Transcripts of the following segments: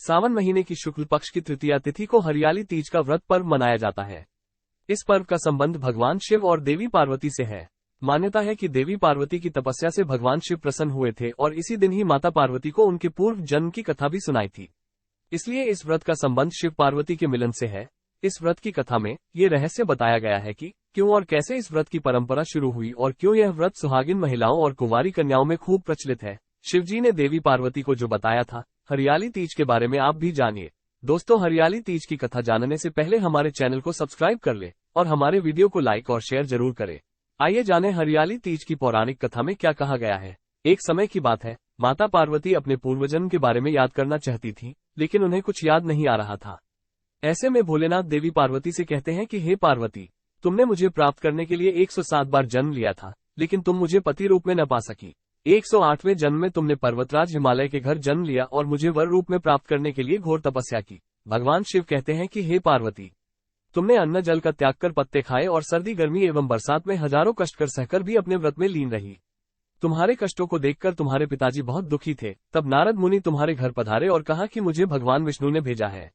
सावन महीने की शुक्ल पक्ष की तृतीया तिथि को हरियाली तीज का व्रत पर्व मनाया जाता है। इस पर्व का संबंध भगवान शिव और देवी पार्वती से है। मान्यता है कि देवी पार्वती की तपस्या से भगवान शिव प्रसन्न हुए थे और इसी दिन ही माता पार्वती को उनके पूर्व जन्म की कथा भी सुनाई थी। इसलिए इस व्रत का संबंध शिव पार्वती के मिलन से है। इस व्रत की कथा में ये रहस्य बताया गया है कि क्यों और कैसे इस व्रत की परंपरा शुरू हुई और क्यों यह व्रत सुहागिन महिलाओं और कुंवारी कन्याओं में खूब प्रचलित है। शिवजी ने देवी पार्वती को जो बताया था हरियाली तीज के बारे में आप भी जानिए। दोस्तों, हरियाली तीज की कथा जानने से पहले हमारे चैनल को सब्सक्राइब कर ले और हमारे वीडियो को लाइक और शेयर जरूर करें। आइए जाने हरियाली तीज की पौराणिक कथा में क्या कहा गया है। एक समय की बात है, माता पार्वती अपने पूर्वजन्म के बारे में याद करना चाहती थी, लेकिन उन्हें कुछ याद नहीं आ रहा था। ऐसे में भोलेनाथ देवी पार्वती से कहते हैं कि हे पार्वती, तुमने मुझे प्राप्त करने के लिए 107 बार जन्म लिया था, लेकिन तुम मुझे पति रूप में न पा सकी। 108वें जन्म में तुमने पर्वतराज हिमालय के घर जन्म लिया और मुझे वर रूप में प्राप्त करने के लिए घोर तपस्या की। भगवान शिव कहते हैं कि हे पार्वती, तुमने अन्न जल का त्याग कर पत्ते खाए और सर्दी गर्मी एवं बरसात में हजारों कष्ट कर सहकर भी अपने व्रत में लीन रही। तुम्हारे कष्टों को देखकर तुम्हारे पिताजी बहुत दुखी थे। तब नारद मुनि तुम्हारे घर पधारे और कहा कि मुझे भगवान विष्णु ने भेजा है।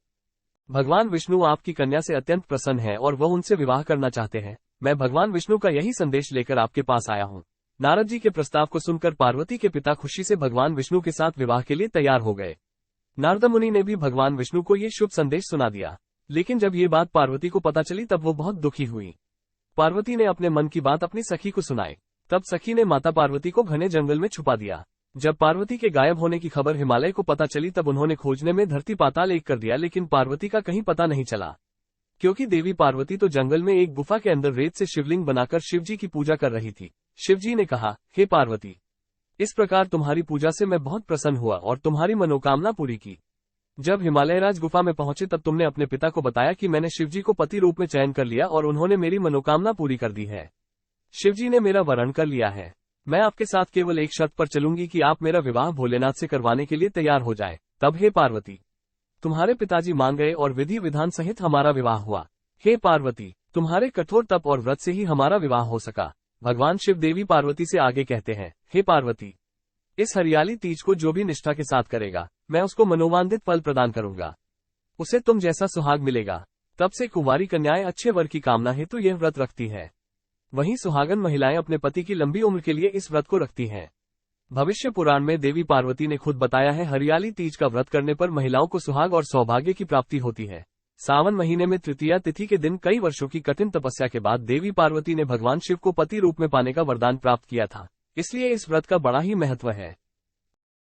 भगवान विष्णु आपकी कन्या से अत्यंत प्रसन्न है और वह उनसे विवाह करना चाहते हैं। मैं भगवान विष्णु का यही संदेश लेकर आपके पास आया हूँ। नारद जी के प्रस्ताव को सुनकर पार्वती के पिता खुशी से भगवान विष्णु के साथ विवाह के लिए तैयार हो गए। नारद मुनि ने भी भगवान विष्णु को ये शुभ संदेश सुना दिया, लेकिन जब ये बात पार्वती को पता चली तब वो बहुत दुखी हुई। पार्वती ने अपने मन की बात अपनी सखी को सुनाई। तब सखी ने माता पार्वती को घने जंगल में छुपा दिया। जब पार्वती के गायब होने की खबर हिमालय को पता चली तब उन्होंने खोजने में धरती पाताल एक कर दिया, लेकिन पार्वती का कहीं पता नहीं चला, क्योंकि देवी पार्वती तो जंगल में एक गुफा के अंदर रेत से शिवलिंग बनाकर शिवजी की पूजा कर रही थी। शिवजी ने कहा, हे पार्वती, इस प्रकार तुम्हारी पूजा से मैं बहुत प्रसन्न हुआ और तुम्हारी मनोकामना पूरी की। जब हिमालय राज गुफा में पहुंचे तब तुमने अपने पिता को बताया कि मैंने शिवजी को पति रूप में चयन कर लिया और उन्होंने मेरी मनोकामना पूरी कर दी है। शिवजी ने मेरा वरण कर लिया है। मैं आपके साथ केवल एक शर्त पर चलूंगी कि आप मेरा विवाह भोलेनाथ से करवाने के लिए तैयार हो जाए। तब हे पार्वती, तुम्हारे पिताजी मान गए और विधि विधान सहित हमारा विवाह हुआ। हे पार्वती, तुम्हारे कठोर तप और व्रत से ही हमारा विवाह हो सका। भगवान शिव देवी पार्वती से आगे कहते हैं, हे पार्वती, इस हरियाली तीज को जो भी निष्ठा के साथ करेगा, मैं उसको मनोवांछित फल प्रदान करूंगा। उसे तुम जैसा सुहाग मिलेगा। तब से कुंवारी कन्याएं अच्छे वर की कामना हेतु यह व्रत रखती है। वहीं सुहागन महिलाएं अपने पति की लंबी उम्र के लिए इस व्रत को रखती हैं। भविष्य पुराण में देवी पार्वती ने खुद बताया है, हरियाली तीज का व्रत करने पर महिलाओं को सुहाग और सौभाग्य की प्राप्ति होती है। सावन महीने में तृतीया तिथि के दिन कई वर्षों की कठिन तपस्या के बाद देवी पार्वती ने भगवान शिव को पति रूप में पाने का वरदान प्राप्त किया था। इसलिए इस व्रत का बड़ा ही महत्व है।